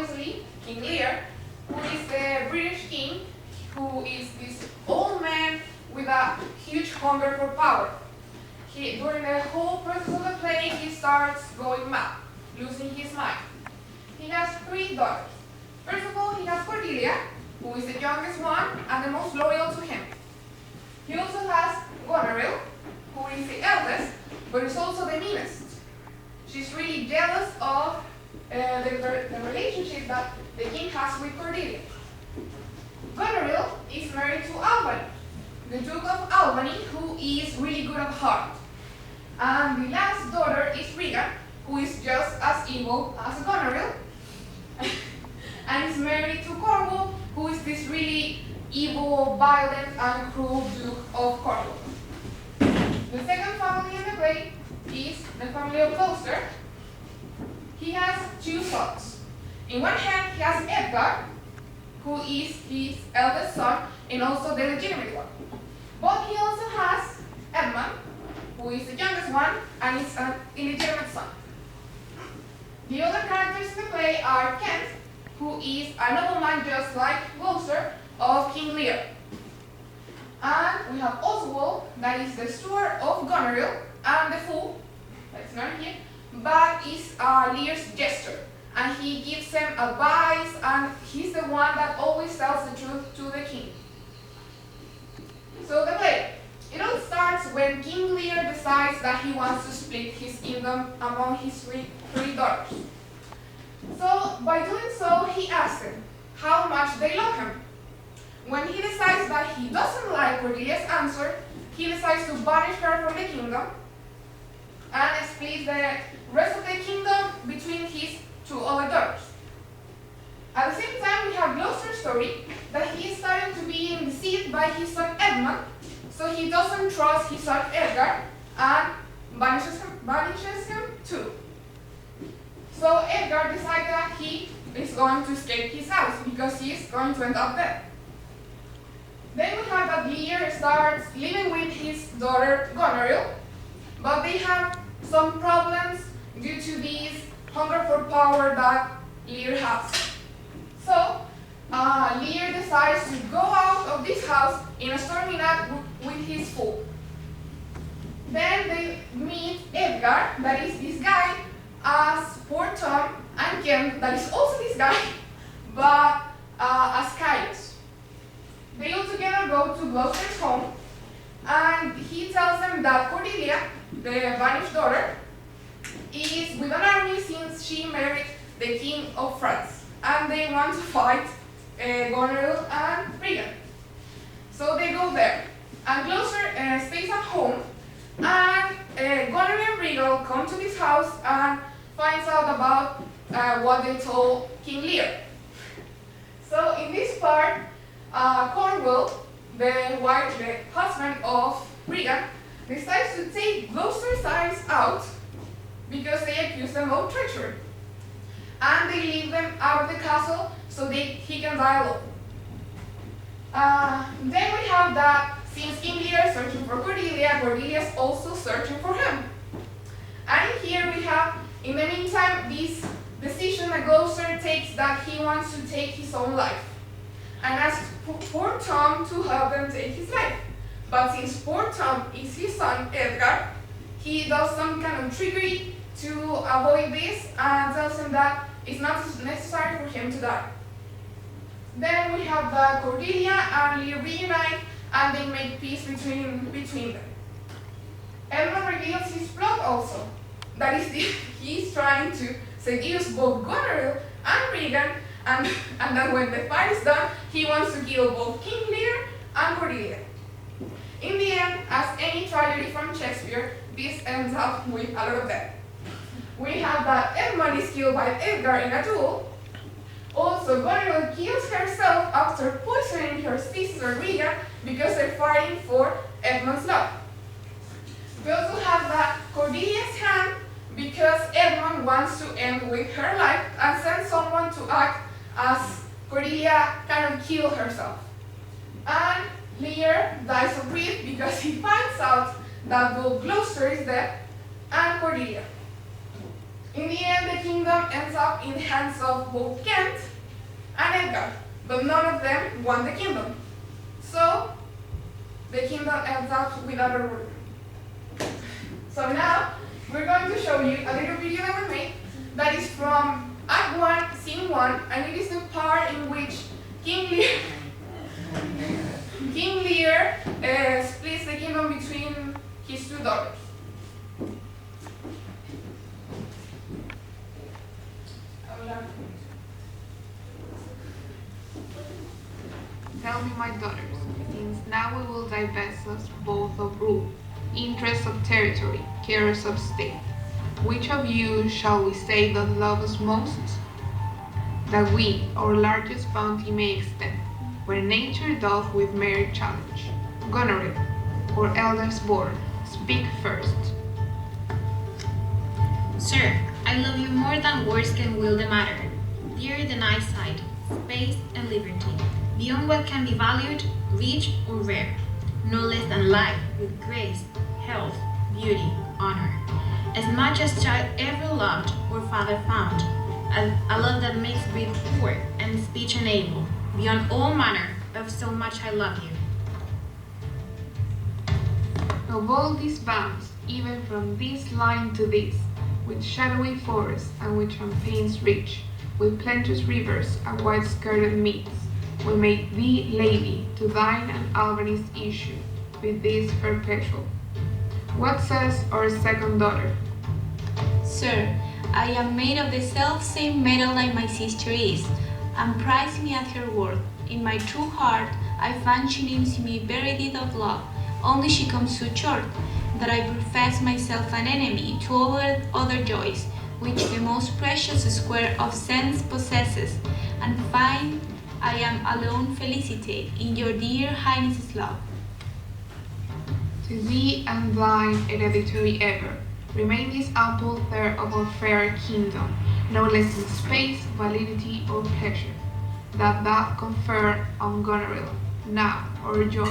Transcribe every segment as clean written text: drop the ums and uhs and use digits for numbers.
obviously King Lear, who is the British king, who is this old man with a huge hunger for power. During the whole process of the play, he starts going mad, losing his mind. He has 3 daughters. First of all, he has Cordelia, who is the youngest one and the most loyal to him. He also has Goneril, who is the eldest, but is also the meanest. She's really jealous of the relationship that the king has with Cordelia. Goneril is married to Albany, the Duke of Albany, who is really good at heart. And the last daughter is Regan, who is just as evil as Goneril, and is married to Cornwall, who is this really evil, violent, and cruel Duke of Cornwall. The second family in the play is the family of Gloucester. He has 2 sons. In one hand, he has Edgar, who is his eldest son and also the legitimate one. But he also has Edmund, who is the youngest one and is an illegitimate son. The other characters in the play are Kent, who is a nobleman just like Gloucester of King Lear. And we have Oswald, that is the steward of Goneril, and the fool, that's not here, but is Lear's jester. And he gives them advice, and he's the one that always tells the truth to the king. So the play. It all starts when King Lear decides that he wants to split his kingdom among his three daughters. So by doing so, he asks them how much they love him. When he decides that he doesn't like Cordelia's answer, he decides to banish her from the kingdom and split the rest of the kingdom between his 2 other daughters. At the same time, we have Gloucester's story that he is starting to be deceived by his son Edmund, so he doesn't trust his son Edgar and banishes him too. So Edgar decides that he is going to escape his house because he is going to end up dead. Then we have that Lear starts living with his daughter Goneril, but they have some problems due to this hunger for power that Lear has. So Lear decides to go out of this house in a stormy night with his fool. Then they meet Edgar, that is this guy, as poor Tom, and Ken, that is also this guy, but as Caius. They all together go to Gloucester's home, and he tells them that Cordelia, the banished daughter, is with an army since she married the King of France, and they want to fight Goneril and Regan. So they go there, and Gloucester stays at home, and Goneril and Regan come to this house and finds out about what they told King Lear. So in this part, Cornwall, the husband of Regan, decides to take Gloucester's eyes out because they accuse them of treachery. And they leave them out of the castle so he can die alone. Then we have that since King Lear is searching for Cordelia, Cordelia is also searching for him. And here we have, in the meantime, this decision that Gloucester takes that he wants to take his own life and asks poor Tom to help them take his life. But since poor Tom is his son, Edgar, he does some kind of trickery to avoid this and tells him that it's not necessary for him to die. Then we have that Cordelia and Lear reunite and they make peace between them. Edmund reveals his plot also. That is, he's trying to seduce both Goneril and Regan, and then when the fight is done, he wants to kill both King Lear and Cordelia. In the end, as any tragedy from Shakespeare, this ends up with a lot of death. We have that Edmund is killed by Edgar in a duel. Also, Goneril kills herself after poisoning her sister Regan because they're fighting for Edmund's love. We also have that Cordelia's hand because Edmund wants to end with her life and send someone to act as Cordelia kind of killed herself. And Lear dies of grief because he finds out that both Gloucester is dead and Cordelia. In the end, the kingdom ends up in the hands of both Kent and Edgar, but none of them won the kingdom. So, the kingdom ends up without a ruler. So now, we're going to show you a little video that we made that is from Act 1, Scene 1, and it is the part in which King Lear splits the kingdom between his two daughters. Tell me, my daughters, since now we will divest us both of rule, interests of territory, cares of state, which of you shall we say doth love us most? That we our largest bounty may extend, where nature doth with merit challenge. Goneril, or eldest born, speak first. Sir, I love you more than words can will the matter. Dearer than eyesight, space, and liberty, beyond what can be valued, rich, or rare. No less than life, with grace, health, beauty, honor. As much as child ever loved or father found, a love that makes breath poor and speech unable, beyond all manner of so much I love you. Of all these bounds, even from this line to this, with shadowy forests and with champaigns rich, with plenteous rivers and wide-skirted meads, we make thee lady to thine and Albany's issue, with this perpetual. What says our second daughter? Sir, I am made of the self-same metal like my sister is, and prize me at her worth. In my true heart, I find she names me very deed of love, only she comes so short, that I profess myself an enemy to all other joys, which the most precious square of sense possesses, and find I am alone felicitate in your dear highness's love. To thee and thine hereditary ever, remain this ample fare of our fair kingdom, no less in space, validity, or pleasure, that thou confer on Goneril, now our joy,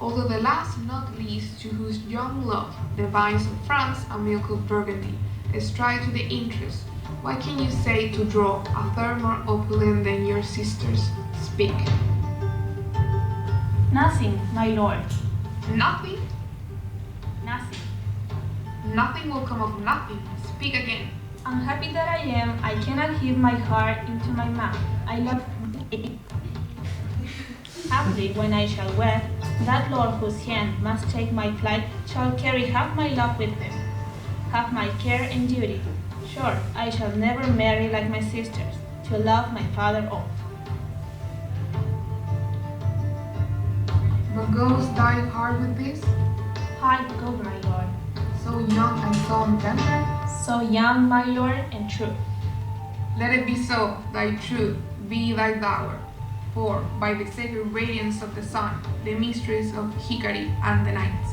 although the last not least, to whose young love the vines of France and milk of Burgundy strive to the interest. What can you say to draw a third more opulent than your sisters? Speak. Nothing, my lord. Nothing? Nothing. Nothing will come of nothing. Speak again. Unhappy that I am, I cannot heave my heart into my mouth. I love thee. Haply, when I shall wed, that lord whose hand must take my flight shall carry half my love with him, half my care and duty. Sure, I shall never marry like my sisters, to love my father oft. But goes thy heart with this? High go, my lord. So young and so untender? So young, my lord, and true. Let it be so, thy truth be thy dower. For by the sacred radiance of the sun, the mysteries of Hickory and the night,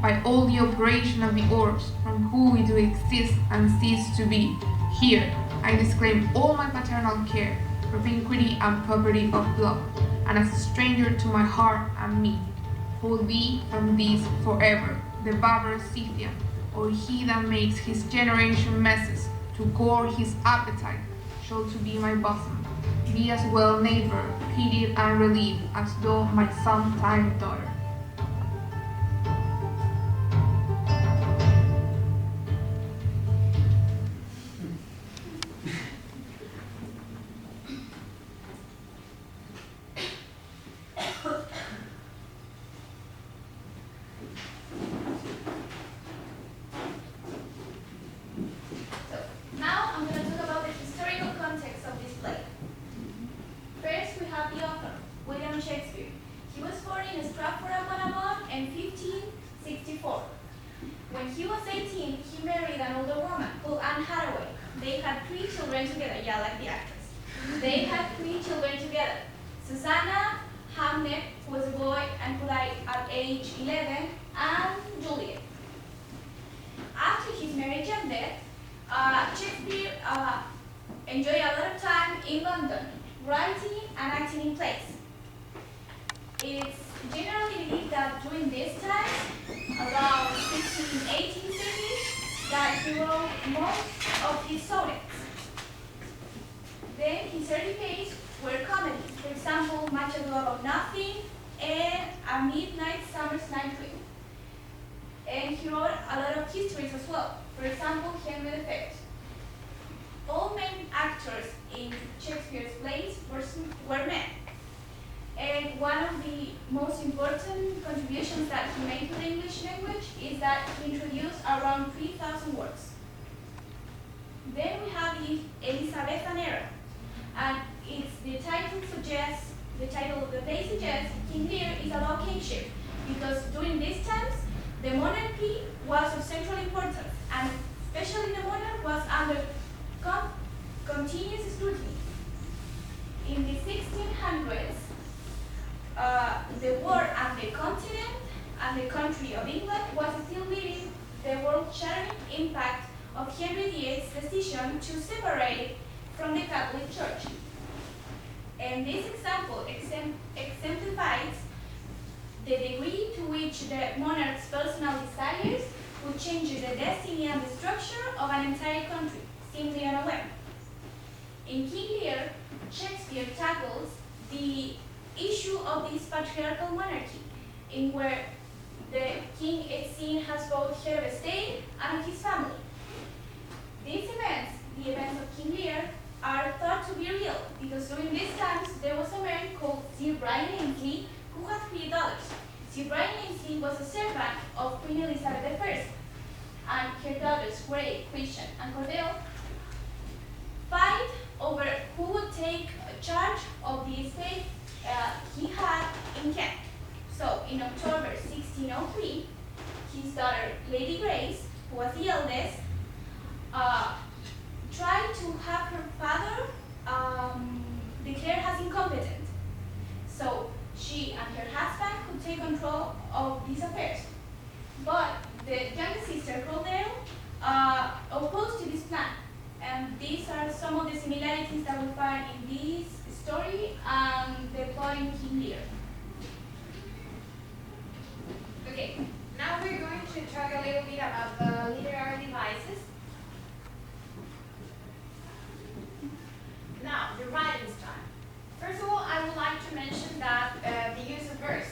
by all the operation of the orbs, from whom we do exist and cease to be, here I disclaim all my paternal care, propinquity and property of blood, and as a stranger to my heart and me, hold thee from these forever, the barbarous Scythian, or he that makes his generation messes to gore his appetite, shall to be my bosom, be as well neighbor, pitied and relieved, as though my sometime daughter. Now I'm going to talk about the historical context of this play. First, we have the author, William Shakespeare. He was born in Stratford-upon-Avon in 1564. When he was 18, he married an older woman called Anne Hathaway. They had 3 children together, yeah, like the actress. They had 3 children together. Susanna, Hamnet, who was a boy and who died at age 11, and Juliet. After his marriage and death, Shakespeare enjoyed a lot of time in London, writing and acting in plays. It's generally believed that during this time, around 16, 1830s, that he wrote most of his sonnets. Then his early plays were comedies, for example, Much Ado About Nothing and A Midnight Summer's Night Dream. And he wrote a lot of histories as well, for example, Henry V. All main actors in Shakespeare's plays were men. And one of the most important contributions that he made to the English language is that he introduced around 3,000 words. Then we have the Elizabethan era, and the title of the play suggests King Lear is about kingship, because during these times the monarchy was of central importance, and especially the monarch was under continuous scrutiny. In the 1600s, the war and the continent and the country of England was still living the world-shattering impact of Henry VIII's decision to separate from the Catholic Church. And this example exemplifies the degree to which the monarch's personal desires would change the destiny and the structure of an entire country, simply unaware. In King Lear, Shakespeare tackles the issue of this patriarchal monarchy, in where the king is seen as both head of state and of his family. These events, the events of King Lear, are thought to be real because during these times there was a man called Sir Brian Ainsley who had 3 daughters. Sir Brian Ainsley was a servant of Queen Elizabeth I, and her daughters, Grey, Christian, and Cordell, fight over who would take charge of the estate he had in Kent. So in October 1603, his daughter Lady Grace, who was the eldest, tried to have her father declared as incompetent. So she and her husband could take control of these affairs. But the younger sister, Cordell, opposed to this plan. And these are some of the similarities that we find in this story and the plot in King Lear. Okay, now we're going to talk a little bit about the literary devices. Now, the writing style. First of all, I would like to mention that the use of verse.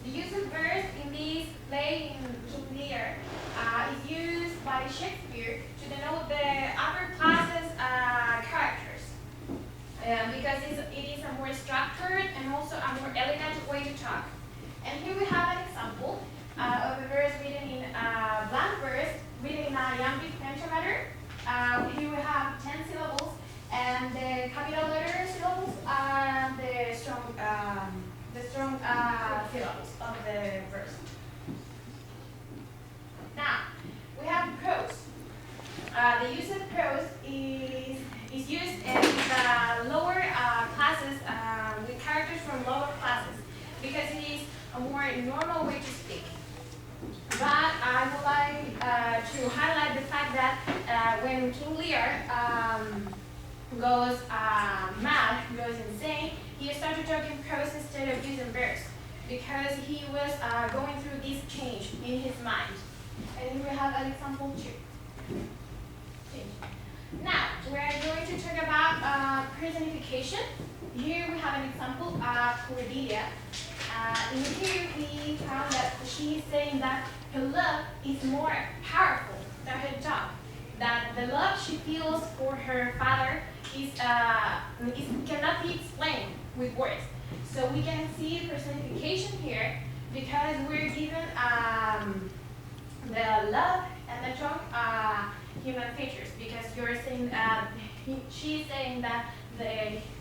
The use of verse in this play in King Lear is used by Shakespeare to denote the upper classes characters because it is a more structured and also a more elegant way to talk. And here we have an example of a verse written in blank verse, written in iambic pentameter. Here we have 10 syllables, and the capital letter syllables and the strong syllables of the verse. Now, we have prose. The use of prose is used in the lower classes with characters from lower classes because it is a more normal way to speak. But I would like to highlight the fact that when King Lear goes mad, goes insane, he started talking prose instead of using verse because he was going through this change in his mind. And here we have an example too. Now, we're going to talk about personification. Here we have an example of Cordelia. In here we found that she is saying that her love is more powerful than her dog. That the love she feels for her father cannot be explained with words. So we can see personification here because we're given the love and the dog human features because you're saying she's saying that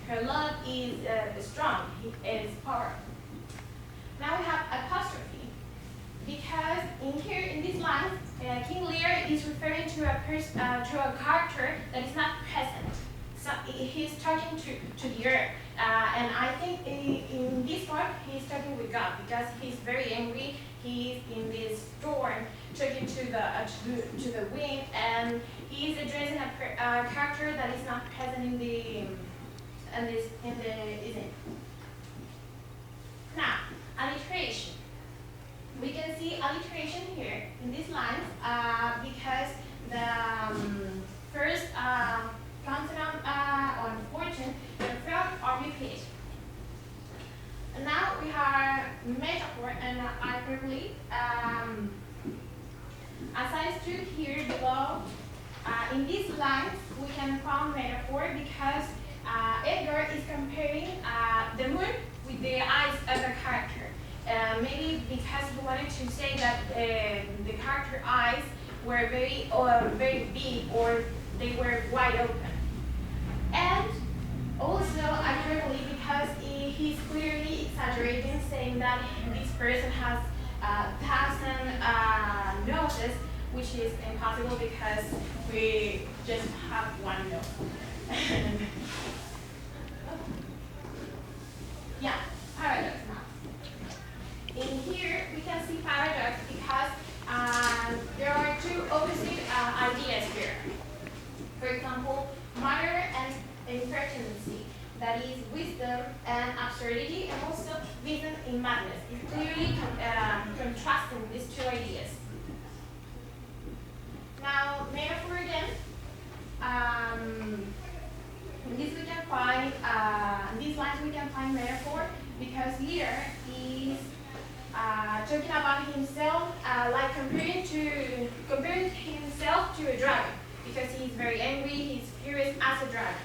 her love is strong, it is powerful. Now we have apostrophe because in these lines, King Lear is referring to a character that is not present. So he's talking to the earth, and I think in this part he's talking with God because he's very angry. He's in this storm, talking to the wind, and he's addressing a character that is not present in the event. Now, alliteration. We can see alliteration here in these lines because the As I stood here below, in these lines, we can find metaphor because Edgar is comparing the moon with the eyes of a character. Maybe because he wanted to say that the character eyes were very big or they were wide open. And also, accurately, because he's clearly exaggerating, saying that this person has 1,000 noses, which is impossible because we just have one nose. Yeah, paradox now. In here, we can see paradox because there are two opposite ideas here. For example, matter and impertinency, that is wisdom and absurdity, and also wisdom in madness. It's clearly contrasting these two ideas. Now, metaphor again. In this we can find, in these lines we can find metaphor because Lear is talking about himself, like comparing himself to a dragon because he's very angry, he's furious as a dragon.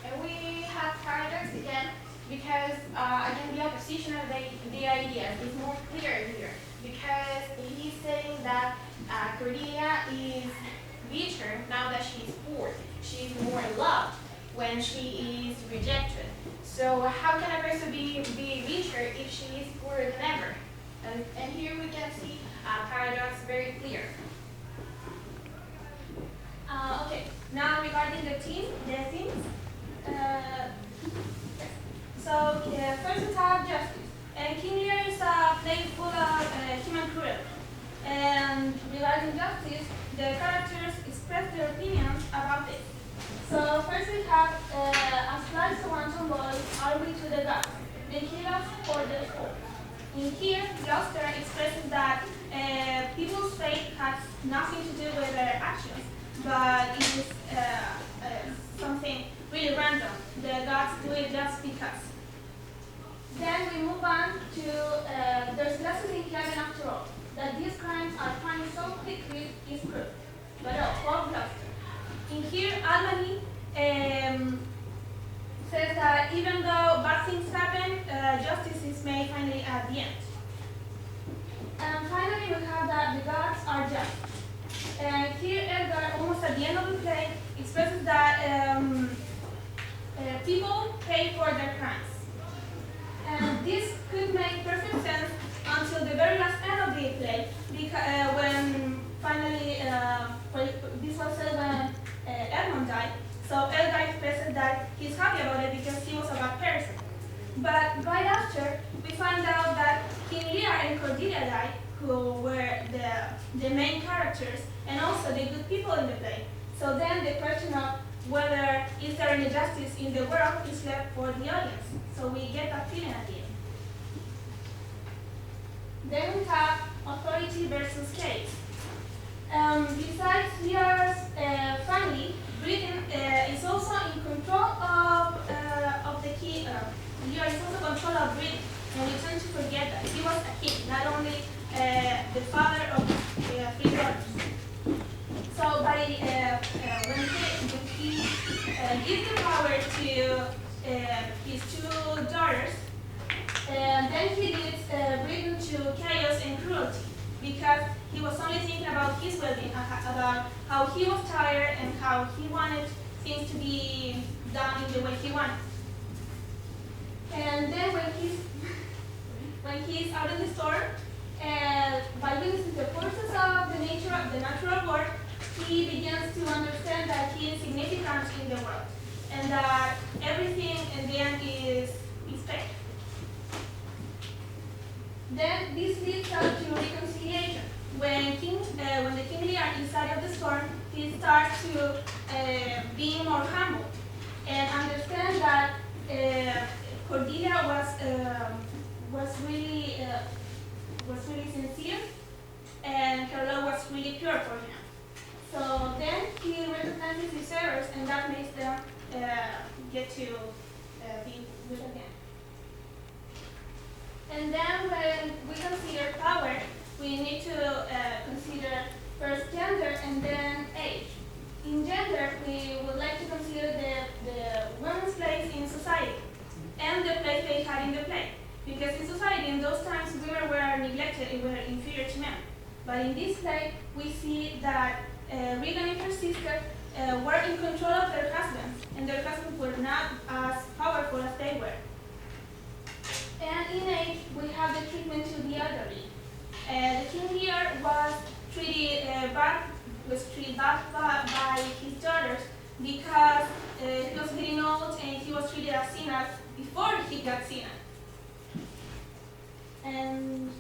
And we have paradox again because again the opposition of the ideas is more clear here because he's saying that Cordelia is richer now that she's poor. She's more loved when she is rejected. So how can a person be richer if she is poorer than ever? And here we can see paradox very clear. Okay, now regarding the themes. First we have justice. And King Lear is a play full of human cruelty. And regarding justice, the characters express their opinions about it. So first we have a slice of wanton boys army to the gods. They kill us for their fault. In here, Gloucester expresses that people's fate has nothing to do with their actions, but it is something really random. The gods do it just because. Then we move on to there's lessons in heaven after all. That these crimes are punished so quickly is proof. But for Gloucester. In here, Albany says that even though bad things happen, justice is made finally at the end. And finally, we have that the gods are just. And here, Edgar, almost at the end of the play, expresses that people pay for their crimes. And this could make perfect sense until the very last end of the play, because when finally, this was said when Edmund died, so Edgar expresses that he's happy about it because he was a bad person. But right after, we find out that King Lear and Cordelia died, who were the main characters, and also the good people in the play. So then the question of whether is there any justice in the world is left for the audience. So we get that feeling at the end. Then we have authority versus chaos. Besides Lear's family, Britain is also in control of the king. Lear is also control of Britain, and we tend to forget that he was a king, not only the father of 3 daughters. So by when he gives the power to his 2 daughters, then he leads Britain to chaos and cruelty because he was only thinking about his well-being, about how he was tired and how he wanted things to be done in the way he wanted. And then when he's out in the storm, by witnessing the forces of the natural world, he begins to understand that he is significant in the world and that everything in the end is fake. Then this leads us to reconciliation. When the King Lear is out of the storm, he starts to be more humble and understand that Cordelia was really sincere, and her love was really pure for him. So then he recognizes his errors, and that makes them get to be good again. And then when we consider power, we need to consider and then age. In gender, we would like to consider the women's place in society and the place they had in the play. Because in society, in those times, women were neglected and were inferior to men. But in this play, we see that Regan and her sister were in control of their husbands, and their husbands were not as powerful as they were. And in age, we have the treatment to the elderly. The King Lear was treated bad by his daughters because he was getting old and he was treated as senile before he got senile. And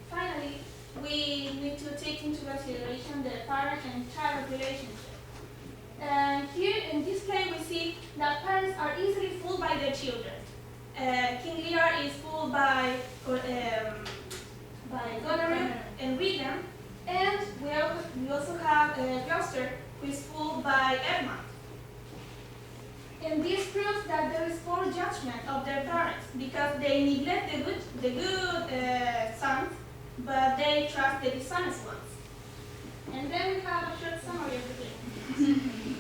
finally, we need to take into consideration the parent and child relationship. And here in this play, we see that parents are easily fooled by their children. King Lear is fooled by Goneril and Regan, and we also have Gloucester, who is fooled by Edmund. And this proves that there is poor judgment of their parents because they neglect the good sons, but they trust the dishonest ones. And then we have a short summary of the play.